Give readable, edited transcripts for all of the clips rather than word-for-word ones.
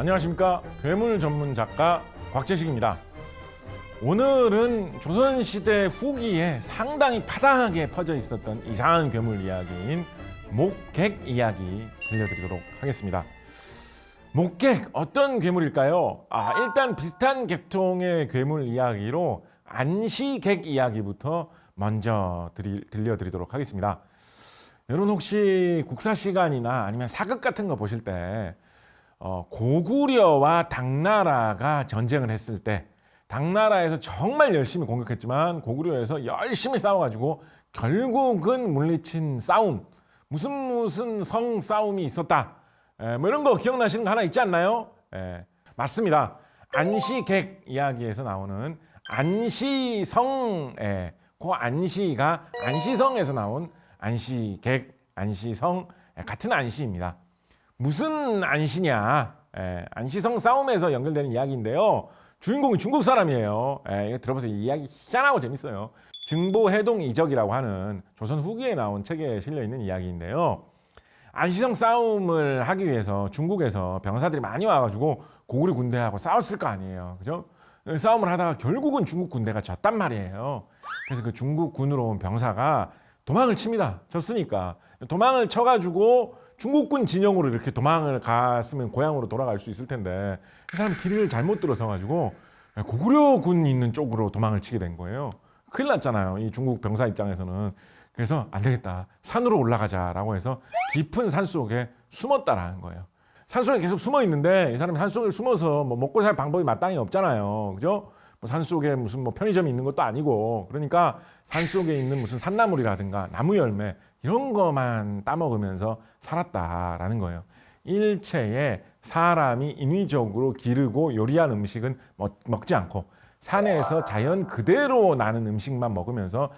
안녕하십니까. 괴물 전문 작가 곽재식입니다. 오늘은 조선시대 후기에 상당히 파다하게 퍼져 있었던 이상한 괴물 이야기인 목객 이야기 들려드리도록 하겠습니다. 목객, 어떤 괴물일까요? 일단 비슷한 계통의 괴물 이야기로 안시객 이야기부터 먼저 들려드리도록 하겠습니다. 여러분 혹시 국사 시간이나 아니면 사극 같은 거 보실 때 고구려와 당나라가 전쟁을 했을 때 당나라에서 정말 열심히 공격했지만 고구려에서 열심히 싸워가지고 결국은 물리친 싸움, 무슨 성 싸움이 있었다, 뭐 이런 거 기억나시는 거 하나 있지 않나요? 맞습니다. 안시객 이야기에서 나오는 안시성, 그 안시가 안시성에서 나온 안시객, 안시성, 같은 안시입니다. 무슨 안시냐? 안시성 싸움에서 연결되는 이야기인데요. 주인공이 중국 사람이에요. 이거 들어보세요. 이 이야기 희한하고 재밌어요. 증보해동 이적이라고 하는 조선 후기에 나온 책에 실려 있는 이야기인데요. 안시성 싸움을 하기 위해서 중국에서 병사들이 많이 와가지고 고구려 군대하고 싸웠을 거 아니에요. 그죠? 싸움을 하다가 결국은 중국 군대가 졌단 말이에요. 그래서 그 중국 군으로 온 병사가 도망을 칩니다. 졌으니까. 도망을 쳐가지고 중국군 진영으로 이렇게 도망을 갔으면 고향으로 돌아갈 수 있을 텐데 그 사람 길을 잘못 들어서 가지고 고구려군 있는 쪽으로 도망을 치게 된 거예요. 큰일 났잖아요. 이 중국 병사 입장에서는. 그래서 안 되겠다. 산으로 올라가자라고 해서 깊은 산 속에 숨었다라는 거예요. 산 속에 계속 숨어 있는데 이 사람이 산 속에 숨어서 뭐 먹고 살 방법이 마땅히 없잖아요. 그죠? 뭐 산 속에 무슨 뭐 편의점이 있는 것도 아니고 그러니까 산 속에 있는 무슨 산나물이라든가 나무 열매 이런 거만 따먹으면서 살았다라는 거예요. 일체에 사람이 인위적으로 기르고 요리한 음식은 먹지 않고 산에서 자연 그대로 나는 음식만 먹으면서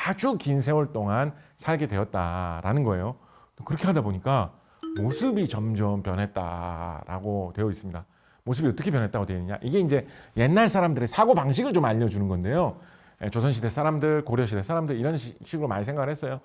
아주 긴 세월 동안 살게 되었다라는 거예요. 그렇게 하다 보니까 모습이 점점 변했다라고 되어 있습니다. 모습이 어떻게 변했다고 되어 있느냐? 이게 이제 옛날 사람들의 사고 방식을 좀 알려주는 건데요. 조선시대 사람들, 고려시대 사람들 이런 식으로 많이 생각을 했어요.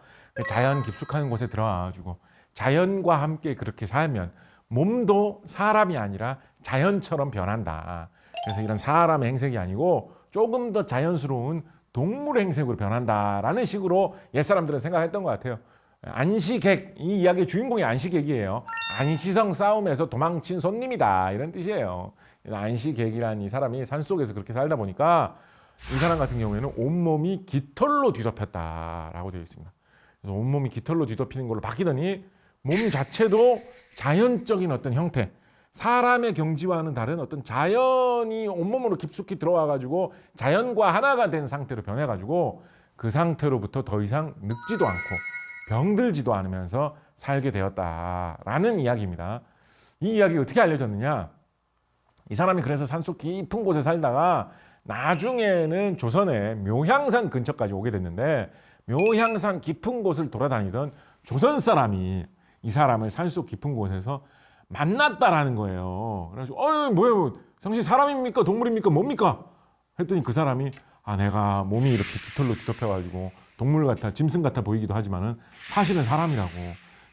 자연 깊숙한 곳에 들어와가지고 자연과 함께 그렇게 살면 몸도 사람이 아니라 자연처럼 변한다. 그래서 이런 사람의 행색이 아니고 조금 더 자연스러운 동물의 행색으로 변한다라는 식으로 옛사람들은 생각했던 것 같아요. 안시객, 이 이야기의 주인공이 안시객이에요. 안시성 싸움에서 도망친 손님이다 이런 뜻이에요. 안시객이라는 이 사람이 산속에서 그렇게 살다 보니까 이 사람 같은 경우에는 온몸이 깃털로 뒤덮였다라고 되어 있습니다. 그래서 온몸이 깃털로 뒤덮이는 걸로 바뀌더니 몸 자체도 자연적인 어떤 형태, 사람의 경지와는 다른 어떤 자연이 온몸으로 깊숙이 들어와가지고 자연과 하나가 된 상태로 변해가지고 그 상태로부터 더 이상 늙지도 않고 병들지도 않으면서 살게 되었다라는 이야기입니다. 이 이야기가 어떻게 알려졌느냐? 이 사람이 그래서 산속 깊은 곳에 살다가 나중에는 조선의 묘향산 근처까지 오게 됐는데 묘향산 깊은 곳을 돌아다니던 조선 사람이 이 사람을 산속 깊은 곳에서 만났다라는 거예요. 그래가지고 뭐예요? 당신 사람입니까? 동물입니까? 뭡니까? 했더니 그 사람이 내가 몸이 이렇게 깃털로 뒤덮여가지고 동물 같아, 짐승 같아 보이기도 하지만은 사실은 사람이라고.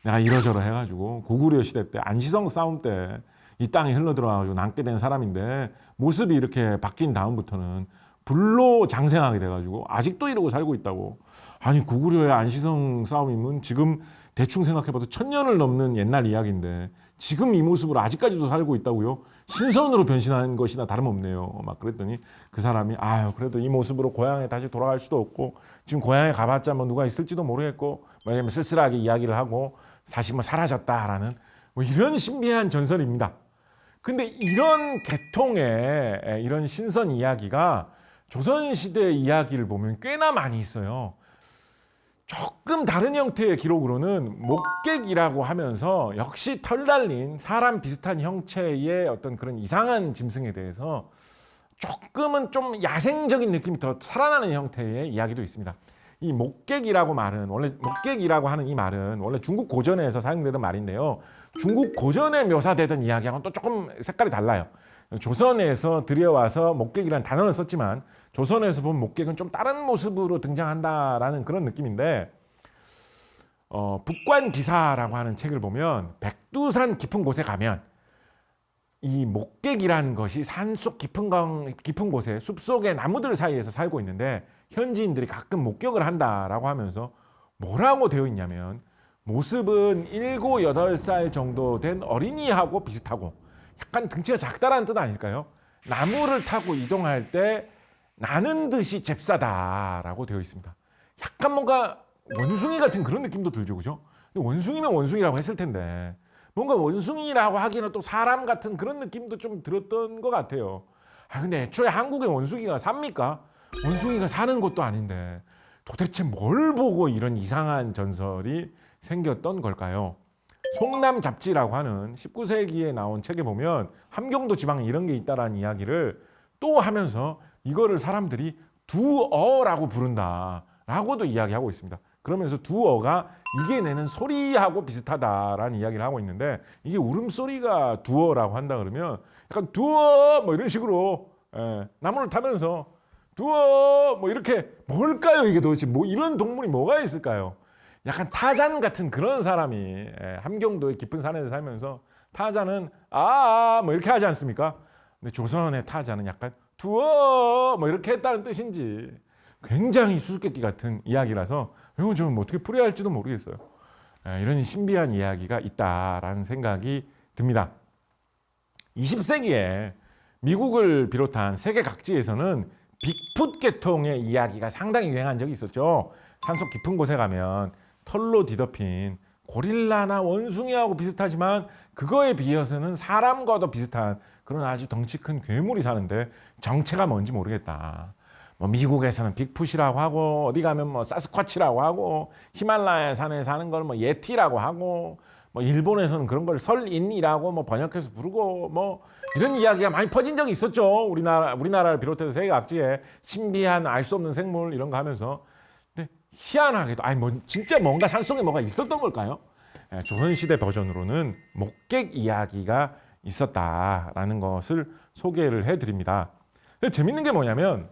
내가 이러저러 해가지고 고구려 시대 때 안시성 싸움 때 이 땅에 흘러들어와가지고 남게 된 사람인데 모습이 이렇게 바뀐 다음부터는 불로 장생하게 돼가지고 아직도 이러고 살고 있다고. 아니 고구려의 안시성 싸움이면 지금 대충 생각해봐도 1000년을 넘는 옛날 이야기인데 지금 이 모습으로 아직까지도 살고 있다고요? 신선으로 변신한 것이나 다름없네요. 막 그랬더니 그 사람이 그래도 이 모습으로 고향에 다시 돌아갈 수도 없고 지금 고향에 가봤자 뭐 누가 있을지도 모르겠고 왜냐면 쓸쓸하게 이야기를 하고 사실 뭐 사라졌다라는 뭐 이런 신비한 전설입니다. 근데 이런 계통의 이런 신선 이야기가 조선시대 이야기를 보면 꽤나 많이 있어요. 조금 다른 형태의 기록으로는 목객이라고 하면서 역시 털 달린 사람 비슷한 형체의 어떤 그런 이상한 짐승에 대해서 조금은 좀 야생적인 느낌이 더 살아나는 형태의 이야기도 있습니다. 이 목객이라고 하는 이 말은 원래 중국 고전에서 사용되던 말인데요. 중국 고전에 묘사되던 이야기하고는 또 조금 색깔이 달라요. 조선에서 들여와서 목객이라는 단어를 썼지만 조선에서 본 목객은 좀 다른 모습으로 등장한다라는 그런 느낌인데 북관기사라고 하는 책을 보면 백두산 깊은 곳에 가면 이 목객이라는 것이 산속 깊은 곳에 숲속의 나무들 사이에서 살고 있는데 현지인들이 가끔 목격을 한다라고 하면서 뭐라고 되어 있냐면 모습은 7, 8살 정도 된 어린이하고 비슷하고 약간 등치가 작다라는 뜻 아닐까요? 나무를 타고 이동할 때 나는 듯이 잽싸다라고 되어 있습니다. 약간 뭔가 원숭이 같은 그런 느낌도 들죠, 그죠? 근데 원숭이면 원숭이라고 했을 텐데 뭔가 원숭이라고 하기에는 또 사람 같은 그런 느낌도 좀 들었던 것 같아요. 근데 애초에 한국에 원숭이가 삽니까? 원숭이가 사는 곳도 아닌데 도대체 뭘 보고 이런 이상한 전설이 생겼던 걸까요? 송남 잡지라고 하는 19세기에 나온 책에 보면 함경도 지방에 이런 게 있다라는 이야기를 또 하면서 이거를 사람들이 두어라고 부른다라고도 이야기하고 있습니다. 그러면서 두어가 이게 내는 소리하고 비슷하다라는 이야기를 하고 있는데 이게 울음소리가 두어라고 한다 그러면 약간 두어 뭐 이런 식으로 나무를 타면서 두어 뭐 이렇게 뭘까요? 이게 도대체 뭐 이런 동물이 뭐가 있을까요? 약간 타잔 같은 그런 사람이 함경도의 깊은 산에서 살면서 타잔은 뭐 이렇게 하지 않습니까? 근데 조선의 타잔은 약간 두어 뭐 이렇게 했다는 뜻인지 굉장히 수수께끼 같은 이야기라서 이건 좀 어떻게 풀어야 할지도 모르겠어요. 이런 신비한 이야기가 있다라는 생각이 듭니다. 20세기에 미국을 비롯한 세계 각지에서는 빅풋 계통의 이야기가 상당히 유행한 적이 있었죠. 산속 깊은 곳에 가면 털로 뒤덮인 고릴라나 원숭이하고 비슷하지만 그거에 비해서는 사람과도 비슷한 그런 아주 덩치 큰 괴물이 사는데 정체가 뭔지 모르겠다. 뭐 미국에서는 빅풋이라고 하고 어디 가면 뭐 사스쿼치라고 하고 히말라야 산에 사는 걸 뭐 예티라고 하고 뭐 일본에서는 그런 걸 설인이라고 뭐 번역해서 부르고 뭐 이런 이야기가 많이 퍼진 적이 있었죠. 우리나라를 비롯해서 세계 각지에 신비한 알 수 없는 생물 이런 거 하면서 근데 희한하게도 뭐 진짜 뭔가 산속에 뭐가 있었던 걸까요? 조선시대 버전으로는 목객 이야기가 있었다라는 것을 소개를 해드립니다. 근데 재밌는 게 뭐냐면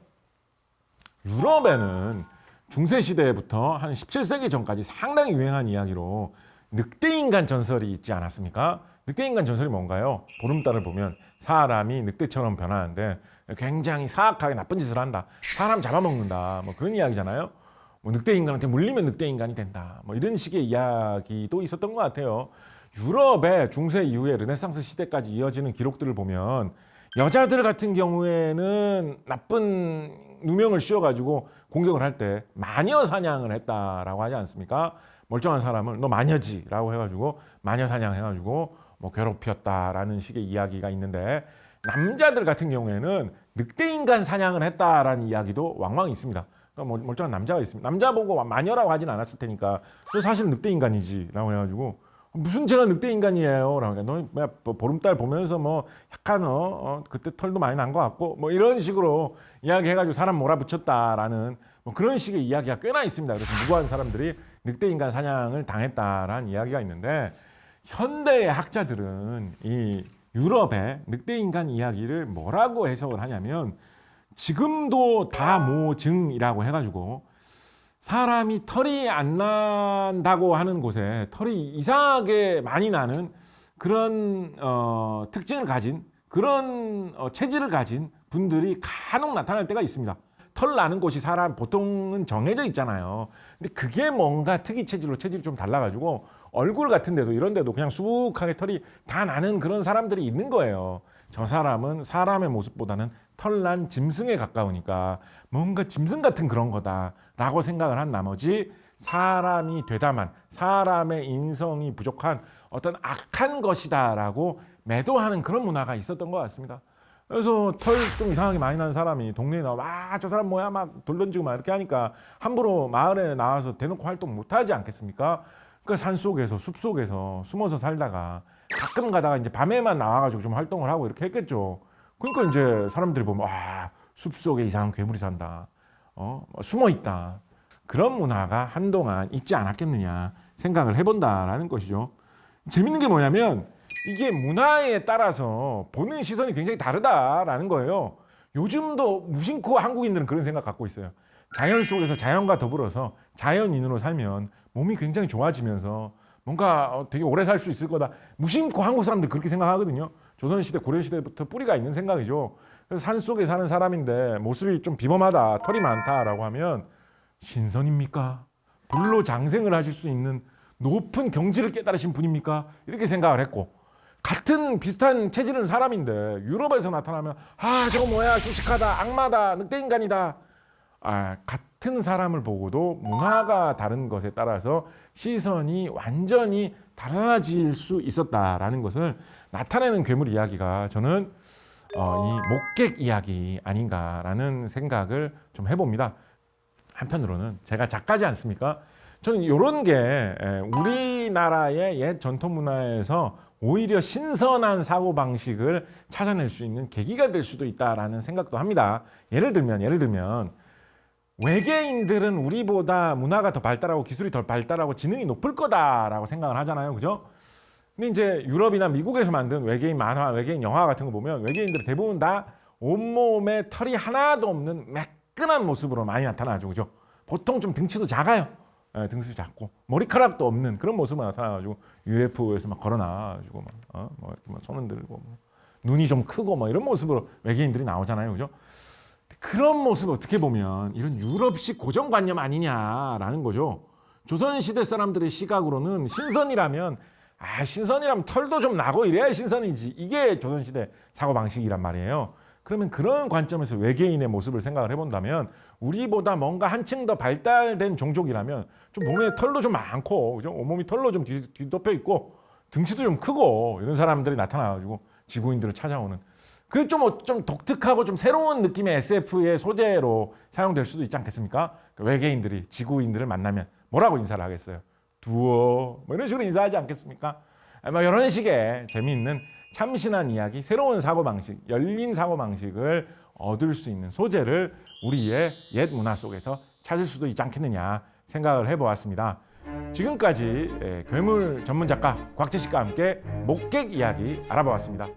유럽에는 중세시대부터 한 17세기 전까지 상당히 유행한 이야기로 늑대인간 전설이 있지 않았습니까? 늑대인간 전설이 뭔가요? 보름달을 보면 사람이 늑대처럼 변하는데 굉장히 사악하게 나쁜 짓을 한다. 사람 잡아먹는다. 뭐 그런 이야기잖아요. 뭐 늑대인간한테 물리면 늑대인간이 된다. 뭐 이런 식의 이야기도 있었던 것 같아요. 유럽의 중세 이후에 르네상스 시대까지 이어지는 기록들을 보면 여자들 같은 경우에는 나쁜 누명을 씌워가지고 공격을 할 때 마녀 사냥을 했다라고 하지 않습니까? 멀쩡한 사람을 너 마녀지라고 해가지고 마녀 사냥해가지고 뭐 괴롭혔다라는 식의 이야기가 있는데 남자들 같은 경우에는 늑대인간 사냥을 했다라는 이야기도 왕왕 있습니다. 그러니까 멀쩡한 남자가 있습니다. 남자 보고 마녀라고 하진 않았을 테니까 너 사실 늑대인간이지라고 해가지고 무슨 제가 늑대인간이에요? 라고 너 보름달 보면서 뭐 약간 그때 털도 많이 난 것 같고 뭐 이런 식으로 이야기해가지고 사람 몰아붙였다라는 뭐 그런 식의 이야기가 꽤나 있습니다. 그래서 무고한 사람들이 늑대인간 사냥을 당했다라는 이야기가 있는데 현대의 학자들은 이 유럽의 늑대인간 이야기를 뭐라고 해석을 하냐면 지금도 다모증이라고 해가지고 사람이 털이 안 난다고 하는 곳에 털이 이상하게 많이 나는 그런 특징을 가진 그런 체질을 가진 분들이 간혹 나타날 때가 있습니다. 털 나는 곳이 사람 보통은 정해져 있잖아요. 근데 그게 뭔가 특이 체질로 체질이 좀 달라가지고 얼굴 같은 데도 이런 데도 그냥 수북하게 털이 다 나는 그런 사람들이 있는 거예요. 저 사람은 사람의 모습보다는 털난 짐승에 가까우니까 뭔가 짐승 같은 그런 거다라고 생각을 한 나머지 사람이 되다만 사람의 인성이 부족한 어떤 악한 것이다라고 매도하는 그런 문화가 있었던 것 같습니다. 그래서 털 좀 이상하게 많이 나는 사람이 동네에 나와 저 사람 뭐야 막 돌 던지고 막 이렇게 하니까 함부로 마을에 나와서 대놓고 활동 못하지 않겠습니까? 그 산속에서 숲속에서 숨어서 살다가 가끔 가다가 이제 밤에만 나와가지고 좀 활동을 하고 이렇게 했겠죠. 그러니까 이제 사람들이 보면 숲속에 이상한 괴물이 산다. 숨어 있다. 그런 문화가 한동안 있지 않았겠느냐 생각을 해본다라는 것이죠. 재밌는 게 뭐냐면 이게 문화에 따라서 보는 시선이 굉장히 다르다라는 거예요. 요즘도 무심코 한국인들은 그런 생각 갖고 있어요. 자연 속에서 자연과 더불어서 자연인으로 살면 몸이 굉장히 좋아지면서 뭔가 되게 오래 살 수 있을 거다. 무심코 한국 사람들 그렇게 생각하거든요. 조선시대, 고려시대부터 뿌리가 있는 생각이죠. 그래서 산속에 사는 사람인데 모습이 좀 비범하다, 털이 많다라고 하면 신선입니까? 불로 장생을 하실 수 있는 높은 경지를 깨달으신 분입니까? 이렇게 생각을 했고, 같은 비슷한 체질은 사람인데 유럽에서 나타나면 저거 뭐야, 흉측하다, 악마다, 늑대인간이다. 같은 사람을 보고도 문화가 다른 것에 따라서 시선이 완전히 달라질 수 있었다라는 것을 나타내는 괴물 이야기가 저는 이 목객 이야기 아닌가라는 생각을 좀 해봅니다. 한편으로는 제가 작가지 않습니까? 저는 이런 게 우리나라의 옛 전통 문화에서 오히려 신선한 사고 방식을 찾아낼 수 있는 계기가 될 수도 있다라는 생각도 합니다. 예를 들면 외계인들은 우리보다 문화가 더 발달하고 기술이 더 발달하고 지능이 높을 거다라고 생각을 하잖아요, 그죠? 근데 이제 유럽이나 미국에서 만든 외계인 만화, 외계인 영화 같은 거 보면 외계인들은 대부분 다 온몸에 털이 하나도 없는 매끈한 모습으로 많이 나타나죠, 그죠? 보통 좀 등치도 작아요. 등치도 작고 머리카락도 없는 그런 모습으로 나타나가지고 UFO에서 막 걸어나가지고 막 이렇게 막 손 흔들고 눈이 좀 크고 막 이런 모습으로 외계인들이 나오잖아요, 그죠? 그런 모습 어떻게 보면 이런 유럽식 고정관념 아니냐라는 거죠. 조선시대 사람들의 시각으로는 신선이라면 털도 좀 나고 이래야 신선이지, 이게 조선시대 사고방식이란 말이에요. 그러면 그런 관점에서 외계인의 모습을 생각을 해본다면 우리보다 뭔가 한층 더 발달된 종족이라면 좀 몸에 털도 좀 많고, 그죠? 온몸이 털로 좀 뒤덮여 있고 등치도 좀 크고 이런 사람들이 나타나가지고 지구인들을 찾아오는, 그게 좀 독특하고 좀 새로운 느낌의 SF의 소재로 사용될 수도 있지 않겠습니까? 외계인들이 지구인들을 만나면 뭐라고 인사를 하겠어요? 두어 뭐 이런 식으로 인사하지 않겠습니까? 뭐 이런 식의 재미있는 참신한 이야기, 새로운 사고방식, 열린 사고방식을 얻을 수 있는 소재를 우리의 옛 문화 속에서 찾을 수도 있지 않겠느냐 생각을 해보았습니다. 지금까지 괴물 전문 작가 곽재식과 함께 목객 이야기 알아보았습니다.